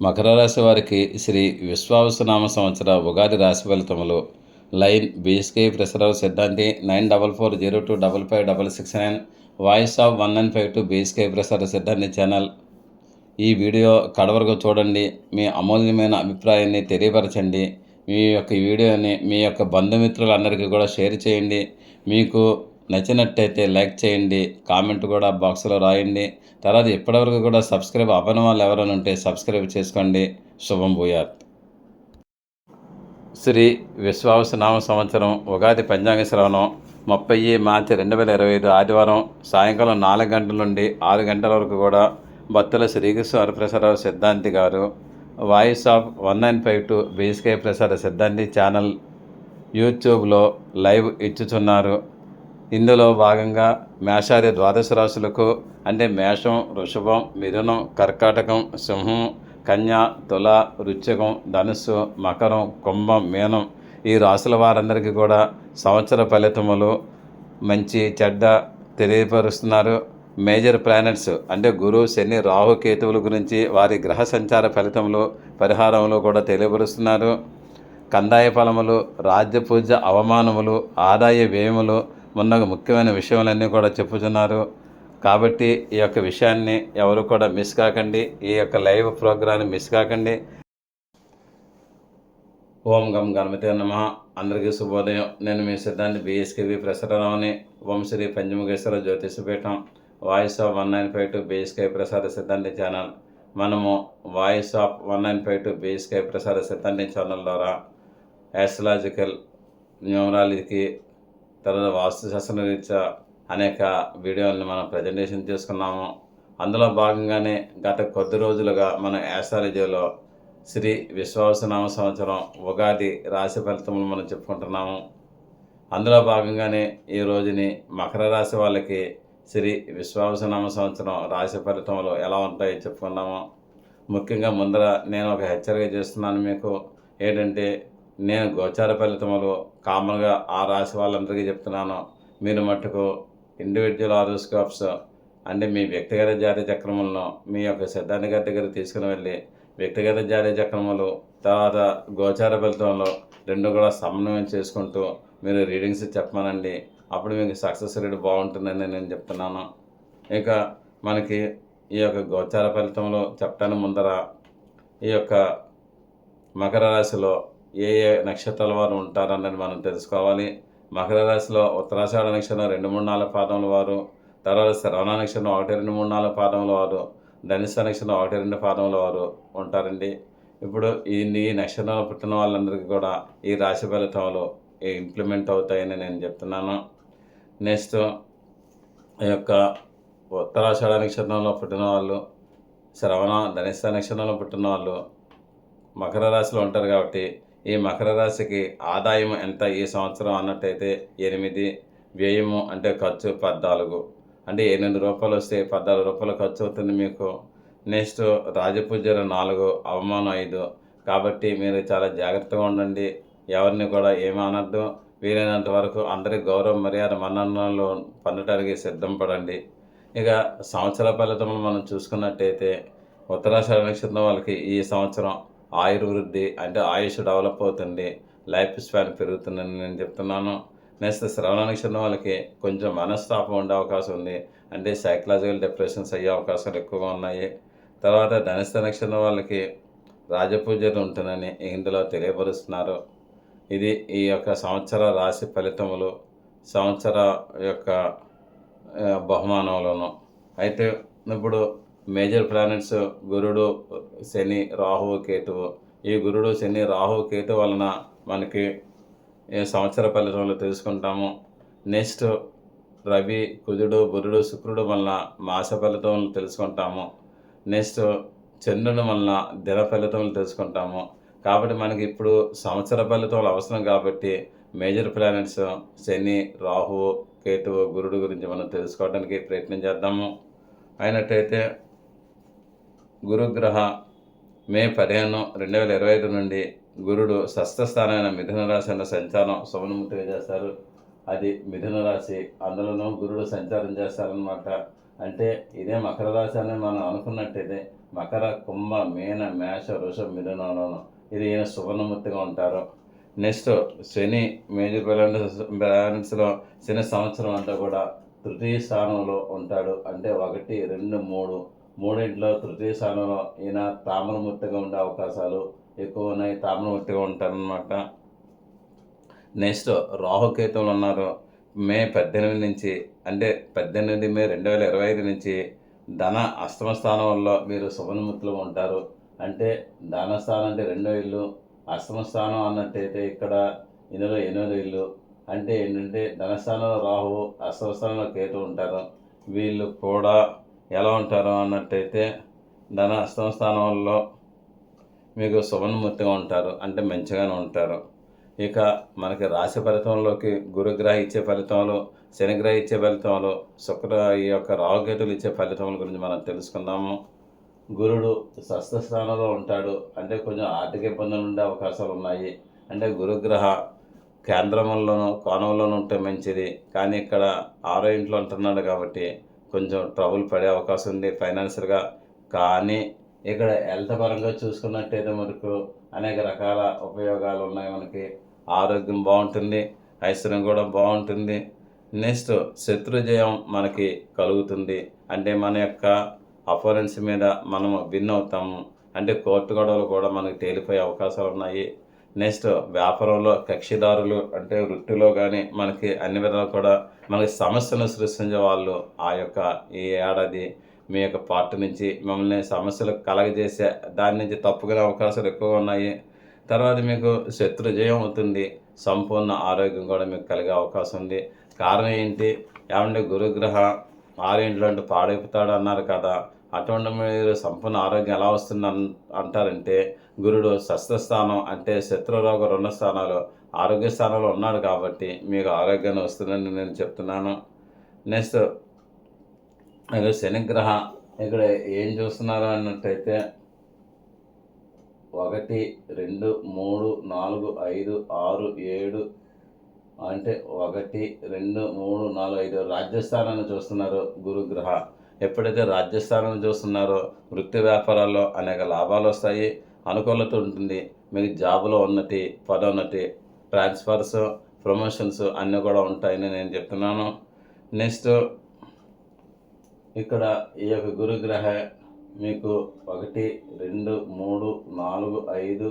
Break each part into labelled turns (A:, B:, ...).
A: మకర రాశి వారికి శ్రీ విశ్వావసునామ సంవత్సర ఉగాది రాశి ఫలితములు. లైన్ బీఎస్కే ప్రసరావు సిద్ధాంతి 9440255669 వాయిస్ ఆఫ్ 1952 బీఎస్కే ప్రసార సిద్ధాంతి ఛానల్. ఈ వీడియో కడవరకు చూడండి. మీ అమూల్యమైన అభిప్రాయాన్ని తెలియపరచండి. మీ యొక్క వీడియోని మీ యొక్క బంధుమిత్రులందరికీ కూడా షేర్ చేయండి. మీకు నచ్చినట్టయితే లైక్ చేయండి, కామెంట్ కూడా బాక్స్లో రాయండి. తర్వాత ఇప్పటివరకు కూడా సబ్స్క్రైబ్ అవ్వని వాళ్ళు ఎవరైనా ఉంటే సబ్స్క్రైబ్ చేసుకోండి. శుభం భూయాత్. శ్రీ విశ్వావసునామ సంవత్సరం ఉగాది పంచాంగ శ్రవణం 30 మార్చి 2025 ఆదివారం సాయంకాలం 4 గంటల నుండి 6 గంటల వరకు కూడా భక్తుల శ్రీకృష్ణ వరప్రసాదరావు సిద్ధాంతి గారు వాయిస్ ఆఫ్ 1952 బీఎస్కే ప్రసాద సిద్ధాంతి ఛానల్ యూట్యూబ్లో లైవ్ ఇచ్చుచున్నారు. ఇందులో భాగంగా మేషాది ద్వాదశ రాశులకు అంటే మేషం, వృషభం, మిథునం, కర్కాటకం, సింహం, కన్య, తుల, వృశ్చికం, ధనుస్సు, మకరం, కుంభం, మీనం ఈ రాశుల వారందరికీ కూడా సంవత్సర ఫలితములు మంచి చెడ్డ తెలియపరుస్తున్నారు. మేజర్ ప్లానెట్స్ అంటే గురు, శని, రాహు, కేతువుల గురించి వారి గ్రహ సంచార ఫలితములు పరిహారములు కూడా తెలియపరుస్తున్నారు. కందాయ ఫలములు, రాజ్యపూజ అవమానములు, ఆదాయ వ్యయములు మొన్న ముఖ్యమైన విషయాలన్నీ కూడా చెప్పుతున్నారు. కాబట్టి ఈ యొక్క విషయాన్ని ఎవరు కూడా మిస్ కాకండి. ఈ యొక్క లైవ్ ప్రోగ్రాన్ని మిస్ కాకండి. ఓం గం గణపతి నమః. అందరికీ శుభోదయం. నేను మీ సిద్ధాంతి బీఎస్కేవి ప్రసరరావుని. ఓం Shri Panchamukheshwara జ్యోతిషపీఠం voice of 1952 BSK ప్రసాద సిద్ధాంతి ఛానల్. మనము వాయిస్ ఆఫ్ 1952 బీఎస్కే ప్రసాద సిద్ధాంతి ఛానల్ ద్వారా యాస్ట్రాలజికల్, న్యూమరాలజీకి, తర్వాత వాస్తుశాస్త్ర రీత్యా అనేక వీడియోలను మనం ప్రజెంటేషన్ చేసుకున్నాము. అందులో భాగంగానే గత కొద్ది రోజులుగా మనం యాస్ట్రాలజీలో శ్రీ విశ్వావసునామ సంవత్సరం ఉగాది రాశి ఫలితములు మనం చెప్పుకుంటున్నాము. అందులో భాగంగానే ఈ రోజుని మకర రాశి వాళ్ళకి శ్రీ విశ్వావసునామ సంవత్సరం రాశి ఫలితములు ఎలా ఉంటాయో చెప్పుకున్నాము. ముఖ్యంగా ముందర నేను ఒక హెచ్చరిక చేస్తున్నాను మీకు. ఏంటంటే నేను గోచార ఫలితములు కామన్గా ఆ రాశి వాళ్ళందరికీ చెప్తున్నాను. మీరు మట్టుకు ఇండివిజువల్ హారోస్కోప్స్ అంటే మీ వ్యక్తిగత జాతీయ చక్రములను మీ యొక్క సిద్ధాంతి గారి దగ్గర తీసుకుని వెళ్ళి వ్యక్తిగత జాతీయ చక్రములు తర్వాత గోచార ఫలితంలో రెండు కూడా సమన్వయం చేసుకుంటూ మీరు రీడింగ్స్ చెప్పమనండి. అప్పుడు మీకు సక్సెస్ రేట్ బాగుంటుందని నేను చెప్తున్నాను. ఇక మనకి ఈ యొక్క గోచార ఫలితంలో చెప్పడానికి ముందర ఈ యొక్క మకర రాశిలో ఏ ఏ నక్షత్రాల వారు ఉంటారన్నది మనం తెలుసుకోవాలి. మకర రాశిలో ఉత్తరాషాఢ నక్షత్రం 2, 3, 4 పాదముల వారు, తర్వాత శ్రవణ నక్షత్రం 1, 2, 3, 4 పాదముల వారు, ధనిష్ట నక్షత్రం 1, 2 పాదముల వారు ఉంటారండి. ఇప్పుడు ఈ నక్షత్రంలో పుట్టిన వాళ్ళందరికీ కూడా ఈ రాశి ఫలితాలు ఇంప్లిమెంట్ అవుతాయని నేను చెప్తున్నాను. నెక్స్ట్ ఈ యొక్క ఉత్తరాషాఢ నక్షత్రంలో పుట్టిన వాళ్ళు, శ్రవణ ధనిష్ట నక్షత్రంలో పుట్టిన వాళ్ళు మకర రాశిలో ఉంటారు. కాబట్టి ఈ మకర రాశికి ఆదాయం ఎంత ఈ సంవత్సరం అన్నట్టయితే 8, వ్యయము అంటే ఖర్చు 14. అంటే 8 రూపాయలు వస్తే 14 రూపాయలు ఖర్చు అవుతుంది మీకు. నెక్స్ట్ రాజపూజ్యం 4, అవమానం 5. కాబట్టి మీరు చాలా జాగ్రత్తగా ఉండండి. ఎవరిని కూడా ఏమీ అనద్దు. వీలైనంత వరకు అందరి గౌరవ మర్యాద మన్ననలు పొందడానికి సిద్ధం పడండి. ఇక సంవత్సర ఫలితములు మనం చూసుకున్నట్టయితే ఉత్తరాషాఢ నక్షత్రం వాళ్ళకి ఈ సంవత్సరం ఆయుర్వృద్ధి అంటే ఆయుష్ డెవలప్ అవుతుంది, లైఫ్ స్పాన్ పెరుగుతుందని నేను చెప్తున్నాను. నెక్స్ట్ శ్రవణ నక్షత్రం వాళ్ళకి కొంచెం మనస్తాపం ఉండే అవకాశం ఉంది. అంటే సైకలాజికల్ డిప్రెషన్స్ అయ్యే అవకాశాలు ఎక్కువగా ఉన్నాయి. తర్వాత ధనిష్ట నక్షత్రం వాళ్ళకి రాజపూజ్యత ఉంటుందని ఇందులో తెలియపరుస్తున్నారు. ఇది ఈ యొక్క సంవత్సర రాశి ఫలితములు, సంవత్సర యొక్క బహుమానములను. అయితే ఇప్పుడు మేజర్ ప్లానెట్స్ గురుడు, శని, రాహువు, కేతువు. ఈ గురుడు, శని, రాహువు, కేతు వలన మనకి సంవత్సర ఫలితంలో తెలుసుకుంటాము. నెక్స్ట్ రవి, కుజుడు, బుధుడు, శుక్రుడు వలన మాస ఫలితములు తెలుసుకుంటాము. నెక్స్ట్ చంద్రుని వలన దిన ఫలితములు తెలుసుకుంటాము. కాబట్టి మనకి ఇప్పుడు సంవత్సర ఫలితములు అవసరం. కాబట్టి మేజర్ ప్లానెట్స్ శని, రాహువు, కేతువు, గురుడు గురించి మనం తెలుసుకోవడానికి ప్రయత్నం చేద్దాము. అయినట్టయితే గురుగ్రహ మే 15, 2025 నుండి గురుడు షష్ఠస్థానమైన మిథున రాశి సంచారం శుభముఖిగా చేస్తారు. అది మిథున రాశి, అందులోనూ గురుడు సంచారం చేస్తారనమాట. అంటే ఇదే మకర రాశి అని మనం అనుకున్నట్టయితే మకర, కుంభ, మీన, మేష, వృష, మిథునంలోను ఇది ఈయన సువర్ణమూర్తిగా ఉంటారు. నెక్స్ట్ శని మేజర్ ప్లానెట్స్లో శని సంవత్సరం అంతా కూడా తృతీయ స్థానంలో ఉంటాడు. అంటే 1, 2, 3 మూడింట్లో తృతీయ స్థానంలో ఈయన తామ్రమూర్తిగా ఉండే అవకాశాలు ఎక్కువ ఉన్నాయి. తామ్రమూర్తిగా ఉంటారనమాట. నెక్స్ట్ రాహుకేతువులు ఉన్నారు. మే 18 నుంచి అంటే 18 మే 2025 నుంచి ధన అష్టమ స్థానంలో మీరు సువర్ణమూర్తిలో ఉంటారు. అంటే ధనస్థానం అంటే 2వ ఇల్లు, అష్టమ స్థానం అన్నట్టయితే ఇక్కడ ఇందులో 8వ ఇల్లు. అంటే ఏంటంటే ధనస్థానంలో రాహువు, అష్టమ స్థానంలో కేతు ఉంటారు. వీళ్ళు కూడా ఎలా ఉంటారు అన్నట్టయితే ధన అష్టమ స్థానంలో మీకు సువర్ణమూర్తిగా ఉంటారు. అంటే మంచిగానే ఉంటారు. ఇక మనకి రాశి ఫలితంలోకి గురుగ్రహ ఇచ్చే ఫలితాలు, శనిగ్రహ ఇచ్చే ఫలితాలు, ఈ యొక్క రాహుకేతులు ఇచ్చే ఫలితముల గురించి మనం తెలుసుకుందాము. గురుడు షష్ఠ స్థానంలో ఉంటాడు. అంటే కొంచెం ఆర్థిక ఇబ్బందులు ఉండే అవకాశాలు ఉన్నాయి. అంటే గురుగ్రహ కేంద్రంలోనూ కోణంలోనూ ఉంటే మంచిది. కానీ ఇక్కడ 6వ ఇంట్లో ఉంటున్నాడు కాబట్టి కొంచెం ట్రబుల్ పడే అవకాశం ఉంది ఫైనాన్షియల్గా. కానీ ఇక్కడ హెల్త్ పరంగా చూసుకున్నట్టయితే మనకు అనేక రకాల ఉపయోగాలు ఉన్నాయి. మనకి ఆరోగ్యం బాగుంటుంది, ఐశ్వర్యం కూడా బాగుంటుంది. నెక్స్ట్ శత్రుజయం మనకి కలుగుతుంది. అంటే మన యొక్క అపోనెంట్స్ మీద మనము విన్ అవుతాము. అంటే కోర్టు గొడవలు కూడా మనకి తేలిపోయే అవకాశాలు ఉన్నాయి. నెక్స్ట్ వ్యాపారంలో కక్షిదారులు అంటే వృత్తిలో కానీ మనకి అన్ని విధాలు కూడా మనకి సమస్యను సృష్టించే వాళ్ళు ఆ యొక్క ఈ ఏడాది మీ యొక్క పార్ట్ నుంచి మిమ్మల్ని సమస్యలు కలగజేసే దాని నుంచి తప్పుకునే అవకాశాలు ఎక్కువగా ఉన్నాయి. తర్వాత మీకు శత్రుజయం అవుతుంది. సంపూర్ణ ఆరోగ్యం కూడా మీకు కలిగే అవకాశం ఉంది. కారణం ఏంటి? ఏమంటే గురుగ్రహ 6 ఇంట్లో అంటే పాడైపోతాడు అన్నారు కదా. అటువంటి మీరు సంపూర్ణ ఆరోగ్యం ఎలా వస్తుంది అంటారంటే గురుడు షష్ఠస్థానం అంటే శత్రురోగ 2 స్థానాలు ఆరోగ్య స్థానంలో ఉన్నాడు కాబట్టి మీకు ఆరోగ్యాన్ని వస్తుందని నేను చెప్తున్నాను. నెక్స్ట్ శనిగ్రహ ఇక్కడ ఏం చూస్తున్నారు అన్నట్టయితే 1, 2, 3, 4, 5, 6, 7 అంటే 1, 2, 3, 4, 5 రాజ్యస్థానాన్ని చూస్తున్నారు గురుగ్రహ. ఎప్పుడైతే రాజ్యస్థానాన్ని చూస్తున్నారో వృత్తి వ్యాపారాల్లో అనేక లాభాలు వస్తాయి, అనుకూలత ఉంటుంది. మీకు జాబులో ఉన్నతి, పదోన్నతి, ట్రాన్స్ఫర్స్, ప్రమోషన్స్ అన్నీ కూడా ఉంటాయని నేను చెప్తున్నాను. నెక్స్ట్ ఇక్కడ ఈ యొక్క గురుగ్రహ మీకు 1, 2, 3, 4, 5,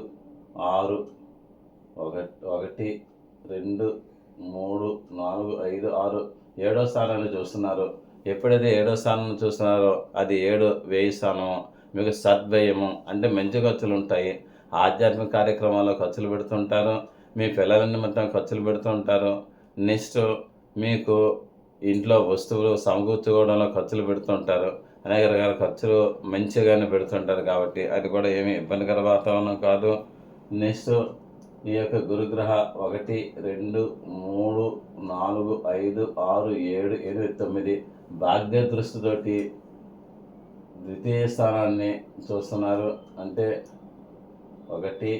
A: 6 1, 2, 3, 4, 5, 6 7వ స్థానాన్ని చూస్తున్నారు. ఎప్పుడైతే 7వ స్థానాన్ని చూస్తున్నారో అది 7 వ్యయ స్థానం. మీకు సద్వ్యయము అంటే మంచి ఖర్చులు ఉంటాయి. ఆధ్యాత్మిక కార్యక్రమాల్లో ఖర్చులు పెడుతుంటారు. మీ పిల్లల నిమిత్తం ఖర్చులు పెడుతుంటారు. నెక్స్ట్ మీకు ఇంట్లో వస్తువులు సమకూర్చుకోవడంలో ఖర్చులు పెడుతుంటారు. అనేక రకాల ఖర్చులు మంచిగానే పెడుతుంటారు కాబట్టి అది కూడా ఏమీ ఇబ్బందికర వాతావరణం కాదు. నెక్స్ట్ ఈ యొక్క గురుగ్రహ 1, 2, 3, 4, 5, 6, 7, 8, 9 భాగ్య దృష్టితోటి ద్వితీయ స్థానాన్ని చూస్తున్నారు. అంటే 1,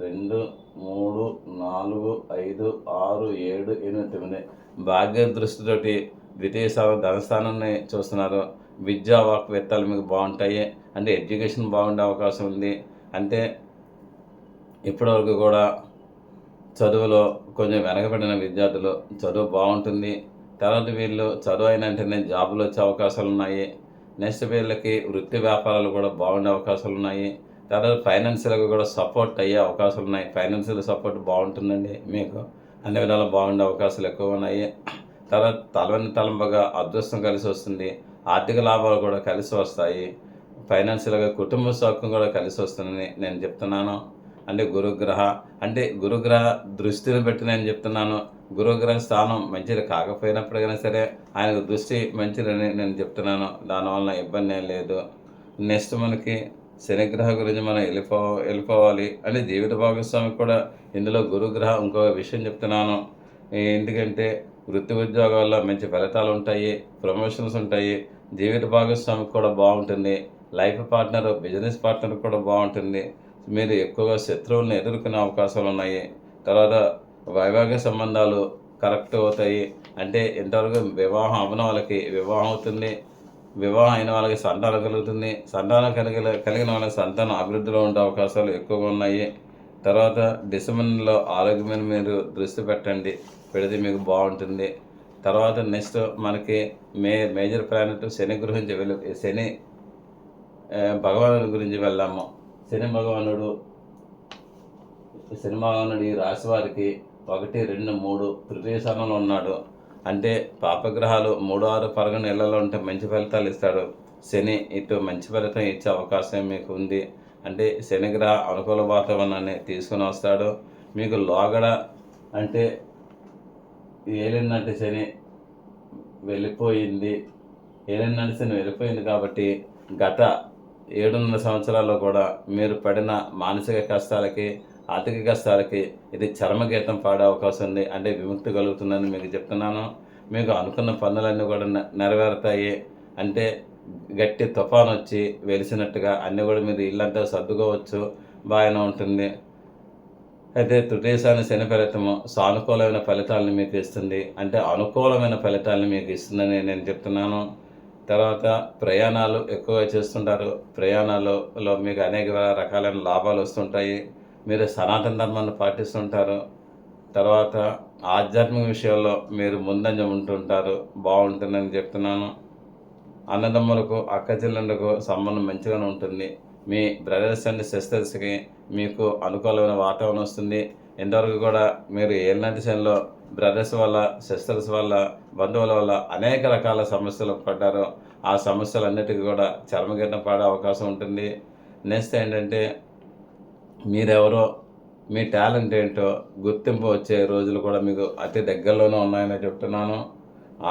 A: 2, 3, 4, 5, 6, 7, 8, 9 భాగ్య దృష్టితోటి ద్వితీయ స్థానం ధనస్థానాన్ని చూస్తున్నారు. విద్యా వాక్వేత్తాలు మీకు బాగుంటాయి. అంటే ఎడ్యుకేషన్ బాగుండే అవకాశం ఉంది. అంటే ఇప్పటివరకు కూడా చదువులో కొంచెం వెనకబడిన విద్యార్థులు చదువు బాగుంటుంది. తర్వాత వీళ్ళు చదువు అయిన వెంటనే జాబులు వచ్చే అవకాశాలు ఉన్నాయి. నెక్స్ట్ వీళ్ళకి వృత్తి వ్యాపారాలు కూడా బాగుండే అవకాశాలు ఉన్నాయి. తర్వాత ఫైనాన్షియల్గా కూడా సపోర్ట్ అయ్యే అవకాశాలు ఉన్నాయి. ఫైనాన్షియల్ సపోర్ట్ బాగుంటుందండి. మీకు అన్ని విధాలు బాగుండే అవకాశాలు ఎక్కువ ఉన్నాయి. తర్వాత తలంపగా అదృష్టం కలిసి వస్తుంది. ఆర్థిక లాభాలు కూడా కలిసి వస్తాయి. ఫైనాన్షియల్గా కుటుంబ సౌఖ్యం కూడా కలిసి వస్తుందని నేను చెప్తున్నాను. అంటే గురుగ్రహ దృష్టిని బట్టి నేను చెప్తున్నాను. గురుగ్రహ స్థానం మంచిది కాకపోయినప్పటికైనా సరే ఆయనకు దృష్టి మంచిదని నేను చెప్తున్నాను. దానివల్ల ఇబ్బంది ఏం లేదు. నెక్స్ట్ మనకి శనిగ్రహ గురించి మనం వెళ్ళిపోవాలి. అంటే జీవిత భాగస్వామికి కూడా ఇందులో గురుగ్రహ ఇంకో విషయం చెప్తున్నాను. ఎందుకంటే వృత్తి ఉద్యోగాల్లో మంచి ఫలితాలు ఉంటాయి, ప్రమోషన్స్ ఉంటాయి. జీవిత భాగస్వామికి కూడా బాగుంటుంది. లైఫ్ పార్ట్నర్, బిజినెస్ పార్ట్నర్ కూడా బాగుంటుంది. మీరు ఎక్కువగా శత్రువులను ఎదుర్కొనే అవకాశాలు ఉన్నాయి. తర్వాత వైవాహిక సంబంధాలు కరెక్ట్ అవుతాయి. అంటే ఇంతవరకు వివాహం అవ్వని వాళ్ళకి వివాహం అవుతుంది. వివాహం అయిన వాళ్ళకి సంతానం కలుగుతుంది. సంతానం కలిగిన వాళ్ళకి సంతానం అభివృద్ధిలో ఉండే అవకాశాలు ఎక్కువగా ఉన్నాయి. తర్వాత డిసెంబర్ నెలలో ఆరోగ్యం మీద మీరు దృష్టి పెడితే మీకు బాగుంటుంది. తర్వాత నెక్స్ట్ మనకి మేజర్ ప్లానెట్ శని గురించి భగవానుడి గురించి వెళ్ళాము. శని భగవానుడు ఈ రాశి వారికి 1, 2, 3 తృతీయ స్థానంలో ఉన్నాడు. అంటే పాపగ్రహాలు 3, 6, 11 నెలల్లో ఉంటే మంచి ఫలితాలు ఇస్తాడు. శని ఇటు మంచి ఫలితం ఇచ్చే అవకాశం మీకు ఉంది. అంటే శనిగ్రహ అనుకూల వాతావరణాన్ని తీసుకుని వస్తాడు. మీకు లోగడ అంటే ఏలినాటి శని వెళ్ళిపోయింది. కాబట్టి గత 7.5 సంవత్సరాల్లో కూడా మీరు పడిన మానసిక కష్టాలకి, ఆర్థిక కష్టాలకి ఇది చరమగీతం పాడే అవకాశం ఉంది. అంటే విముక్తి కలుగుతుందని మీకు చెప్తున్నాను. మీకు అనుకున్న పనులన్నీ కూడా నెరవేరుతాయి. అంటే గట్టి తుఫాను వచ్చి వెలిసినట్టుగా అన్నీ కూడా మీరు ఇల్లంతా సర్దుకోవచ్చు. బాగానే ఉంటుంది. అయితే తృతీయస్థాన శని ఫలితము సానుకూలమైన ఫలితాలను మీకు ఇస్తుంది. అంటే అనుకూలమైన ఫలితాలను మీకు ఇస్తుందని నేను చెప్తున్నాను. తర్వాత ప్రయాణాలు ఎక్కువగా చేస్తుంటారు. ప్రయాణాలలో మీకు అనేక రకాలైన లాభాలు వస్తుంటాయి. మీరు సనాతన ధర్మాన్ని పాటిస్తుంటారు. తర్వాత ఆధ్యాత్మిక విషయాల్లో మీరు ముందంజ ఉంటుంటారు. బాగుంటుందని చెప్తున్నాను. అన్నదమ్ములకు, అక్క చెల్లెళ్ళకు సంబంధం మంచిగానే ఉంటుంది. మీ బ్రదర్స్ అండ్ సిస్టర్స్కి మీకు అనుకూలమైన వాతావరణం వస్తుంది. ఇంతవరకు కూడా మీరు ఏలినాటి శనిలో బ్రదర్స్ వల్ల, సిస్టర్స్ వల్ల, బంధువుల వల్ల అనేక రకాల సమస్యలు పడ్డారు. ఆ సమస్యలన్నిటికీ కూడా చర్మగీతం పడే అవకాశం ఉంటుంది. నెక్స్ట్ ఏంటంటే మీరెవరో, మీ టాలెంట్ ఏంటో గుర్తింపు వచ్చే రోజులు కూడా మీకు అతి దగ్గరలోనే ఉన్నాయని చెప్తున్నాను.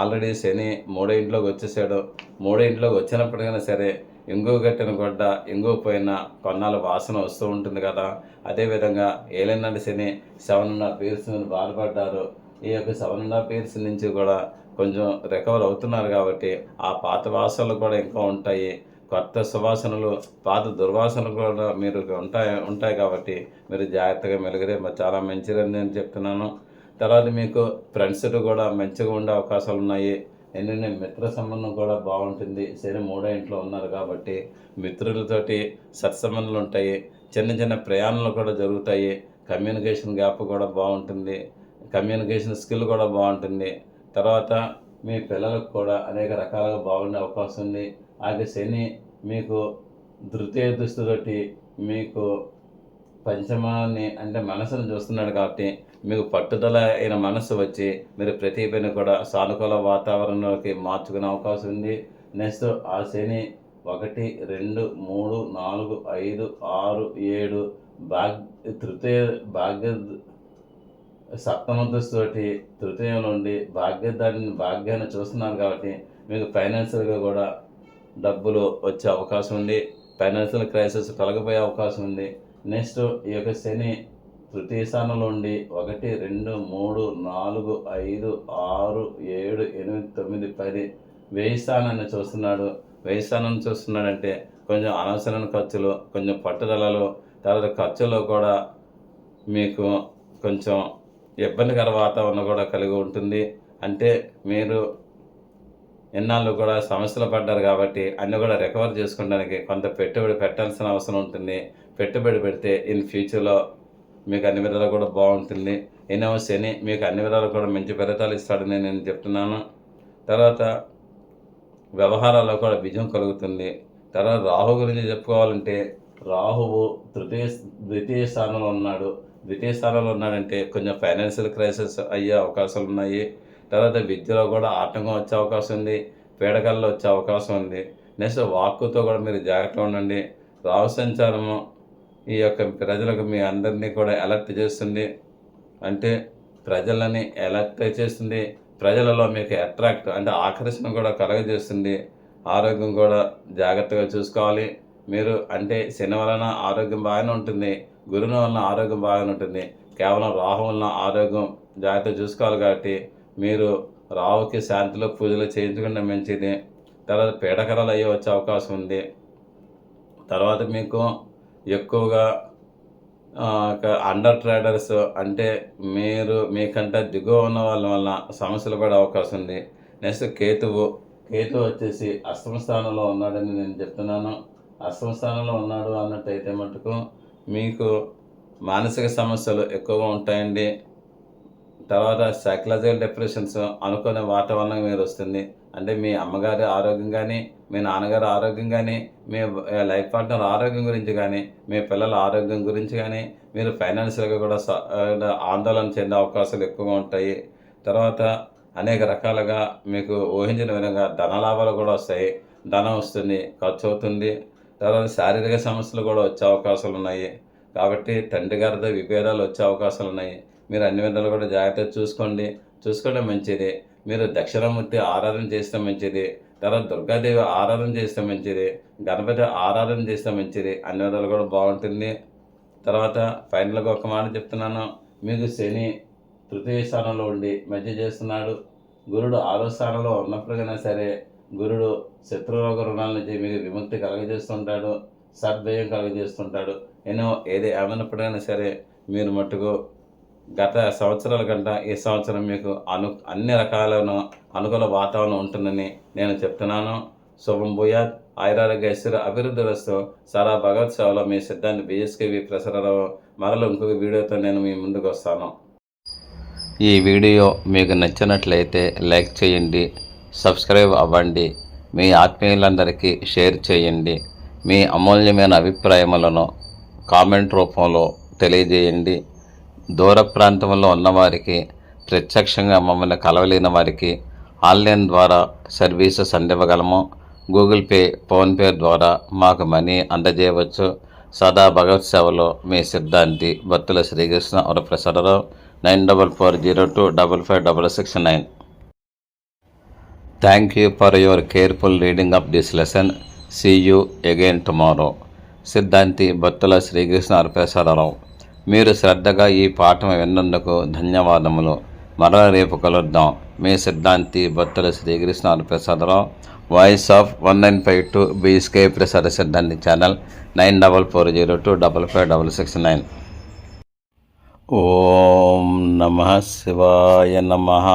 A: ఆల్రెడీ శని 3వ ఇంట్లోకి వచ్చేసాడు. 3వ ఇంట్లోకి వచ్చినప్పటికైనా సరే ఇంగువ కట్టిన గొడ్డ ఇంగువ పోయిన కొన్నాళ్ళు వాసన వస్తూ ఉంటుంది కదా. అదేవిధంగా ఏలినాటి శని 7.5 ఇయర్స్ నుండి బాధపడ్డారు. ఈ యొక్క 7.5 ఇయర్స్ నుంచి కూడా కొంచెం రికవర్ అవుతున్నారు. కాబట్టి ఆ పాత వాసనలు కూడా ఇంకా ఉంటాయి. కొత్త సువాసనలు, పాత దుర్వాసనలు కూడా మీరు ఉంటాయి కాబట్టి మీరు జాగ్రత్తగా మెలిగితే చాలా మంచిదని నేను చెప్తున్నాను. తర్వాత మీకు ఫ్రెండ్స్ కూడా మంచిగా ఉండే అవకాశాలు ఉన్నాయి. ఎందుకంటే మిత్ర సంబంధం కూడా బాగుంటుంది. శని 3వ ఇంట్లో ఉన్నారు కాబట్టి మిత్రులతోటి సత్సంబంధాలు ఉంటాయి. చిన్న చిన్న ప్రయాణాలు కూడా జరుగుతాయి. కమ్యూనికేషన్ గ్యాప్ కూడా బాగుంటుంది. కమ్యూనికేషన్ స్కిల్ కూడా బాగుంటుంది. తర్వాత మీ పిల్లలకు కూడా అనేక రకాలుగా బాగుండే అవకాశం ఉంది. అలాగే శని మీకు తృతీయ దృష్టితోటి మీకు పంచమాన్ని అంటే మనసును చూస్తున్నాడు కాబట్టి మీకు పట్టుదల అయిన మనసు వచ్చి మీరు ప్రతి పని కూడా సానుకూల వాతావరణంలోకి మార్చుకునే అవకాశం ఉంది. నెక్స్ట్ ఆ శని 1, 2, 3, 4, 5, 6, 7 భాగ్య సప్తమ దృష్టితోటి తృతీయం నుండి భాగ్యాన్ని చూస్తున్నారు కాబట్టి మీకు ఫైనాన్షియల్గా కూడా డబ్బులు వచ్చే అవకాశం ఉంది. ఫైనాన్షియల్ క్రైసిస్ తొలగిపోయే అవకాశం ఉంది. నెక్స్ట్ ఈ యొక్క శని తృతీయ స్థానంలో ఉండి 1, 2, 3, 4, 5, 6, 7, 8, 9, 10 1000 స్థానాన్ని చూస్తున్నాడు. 1000 స్థానాన్ని చూస్తున్నాడంటే కొంచెం అనవసరమైన ఖర్చులు, కొంచెం పట్టుదలలు, తర్వాత ఖర్చులో కూడా మీకు కొంచెం ఇబ్బందికర వాతావరణం కూడా కలిగి ఉంటుంది. అంటే మీరు ఎన్నాళ్ళు కూడా సమస్యలు పడ్డారు కాబట్టి అన్నీ కూడా రికవర్ చేసుకోవడానికి కొంత పెట్టుబడి పెట్టాల్సిన అవసరం ఉంటుంది. పెట్టుబడి పెడితే ఇన్ ఫ్యూచర్లో మీకు అన్ని విధాలు కూడా బాగుంటుంది. ఎన్నో శని మీకు అన్ని విధాలు కూడా మంచి ఫలితాలు ఇస్తాడని నేను చెప్తున్నాను. తర్వాత వ్యవహారాల్లో కూడా విజయం కలుగుతుంది. తర్వాత రాహు గురించి చెప్పుకోవాలంటే రాహువు ద్వితీయ స్థానంలో ఉన్నాడు. ద్వితీయ స్థానంలో ఉన్నాడంటే కొంచెం ఫైనాన్షియల్ క్రైసిస్ అయ్యే అవకాశాలు ఉన్నాయి. తర్వాత విద్యలో కూడా ఆటంకం వచ్చే అవకాశం ఉంది. పీడకల్లో వచ్చే అవకాశం ఉంది. నెక్స్ట్ వాక్కుతో కూడా మీరు జాగ్రత్తగా ఉండండి. రాహు సంచారము ఈ యొక్క ప్రజలకు మీ అందరినీ కూడా అలర్ట్ చేస్తుంది. అంటే ప్రజలని అలర్ట్ చేస్తుంది. ప్రజలలో మీకు అట్రాక్ట్ అంటే ఆకర్షణ కూడా కలగజేస్తుంది. ఆరోగ్యం కూడా జాగ్రత్తగా చూసుకోవాలి. మీరు అంటే శని వలన ఆరోగ్యం బాగానే ఉంటుంది. గురుని వలన ఆరోగ్యం బాగానే ఉంటుంది. కేవలం రాహు వలన ఆరోగ్యం జాగ్రత్తగా చూసుకోవాలి. కాబట్టి మీరు రావుకి శాంతిలో పూజలు చేయించకుండా మంచిది. తర్వాత పీడకరాలు అయ్యి వచ్చే అవకాశం ఉంది. తర్వాత మీకు ఎక్కువగా అండర్ ట్రేడర్స్ అంటే మీరు మీకంటే దిగువ ఉన్న వాళ్ళ వల్ల సమస్యలు పడే అవకాశం ఉంది. నెక్స్ట్ కేతు వచ్చేసి అష్టమ స్థానంలో ఉన్నాడని నేను చెప్తున్నాను. అష్టమ స్థానంలో ఉన్నాడు అన్నట్టయితే మటుకు మీకు మానసిక సమస్యలు ఎక్కువగా ఉంటాయండి. తర్వాత సైకలాజికల్ డిప్రెషన్స్ అనుకునే వాతావరణం మీరు వస్తుంది. అంటే మీ అమ్మగారి ఆరోగ్యం కానీ, మీ నాన్నగారి ఆరోగ్యం కానీ, మీ లైఫ్ పార్ట్నర్ ఆరోగ్యం గురించి కానీ, మీ పిల్లల ఆరోగ్యం గురించి కానీ, మీరు ఫైనాన్షియల్గా కూడా ఆందోళన చెందే అవకాశాలు ఎక్కువగా ఉంటాయి. తర్వాత అనేక రకాలుగా మీకు ఊహించిన విధంగా ధనలాభాలు కూడా వస్తాయి. ధనం వస్తుంది, ఖర్చు అవుతుంది. తర్వాత శారీరక సమస్యలు కూడా వచ్చే అవకాశాలు ఉన్నాయి. కాబట్టి తండ్రి గారితో విభేదాలు వచ్చే అవకాశాలు ఉన్నాయి. మీరు అన్ని విధాలు కూడా జాగ్రత్తగా చూసుకోవడం మంచిది. మీరు దక్షిణామూర్తి ఆరాధన చేస్తే మంచిది. తర్వాత దుర్గాదేవి ఆరాధన చేస్తే మంచిది. గణపతి ఆరాధన చేస్తే మంచిది. అన్ని విధాలు కూడా బాగుంటుంది. తర్వాత ఫైనల్గా ఒక మాట చెప్తున్నాను. మీకు శని తృతీయ స్థానంలో ఉండి మధ్య చేస్తున్నాడు. గురుడు 6వ స్థానంలో ఉన్నప్పటికైనా సరే గురుడు శత్రురోగ రుణాల నుంచి మీకు విముక్తి కలగజేస్తుంటాడు, సద్భయం కలగజేస్తుంటాడు. ఏది ఏమైనప్పటికైనా సరే మీరు మట్టుకు గత సంవత్సరాల కంటే ఈ సంవత్సరం మీకు అన్ని రకాలైన అనుకూల వాతావరణం ఉంటుందని నేను చెప్తున్నాను. శుభం భూయాత్. ఆయురారోగ్య ఐశ్వర్య అభివృద్ధి వస్తూ సారా భగవత్ సేవలో మీ సిద్ధాంతి BSKV ప్రసారరావు. మరలో ఇంకొక వీడియోతో నేను మీ ముందుకు వస్తాను. ఈ వీడియో మీకు నచ్చినట్లయితే లైక్ చేయండి, సబ్స్క్రైబ్ అవ్వండి, మీ ఆత్మీయులందరికీ షేర్ చేయండి. మీ అమూల్యమైన అభిప్రాయములను కామెంట్ రూపంలో తెలియజేయండి. దూర ప్రాంతంలో ఉన్నవారికి, ప్రత్యక్షంగా మమ్మల్ని కలవలేని వారికి ఆన్లైన్ ద్వారా సర్వీసెస్ అందివ్వగలము. గూగుల్ పే, ఫోన్పే ద్వారా మాకు మనీ అందజేయవచ్చు. సదా భగవత్ సేవలో మీ సిద్ధాంతి భక్తుల Srikrishna Varaprasad Rao. 9440255669. Thank you for your careful reading of this lesson. See you again tomorrow. సిద్ధాంతి భక్తుల శ్రీకృష్ణ వరప్రసాదరావు. మీరు శ్రద్ధగా ఈ పాఠం విన్నందుకు ధన్యవాదములు. మరల రేపు కలుద్దాం. మీ సిద్ధాంతి భక్తుల Srikrishna Varaprasadarao. Voice of 1952 BSK ప్రసాద సిద్ధాంతి ఛానల్ 9440255669. ఓం నమః శివాయ నమః.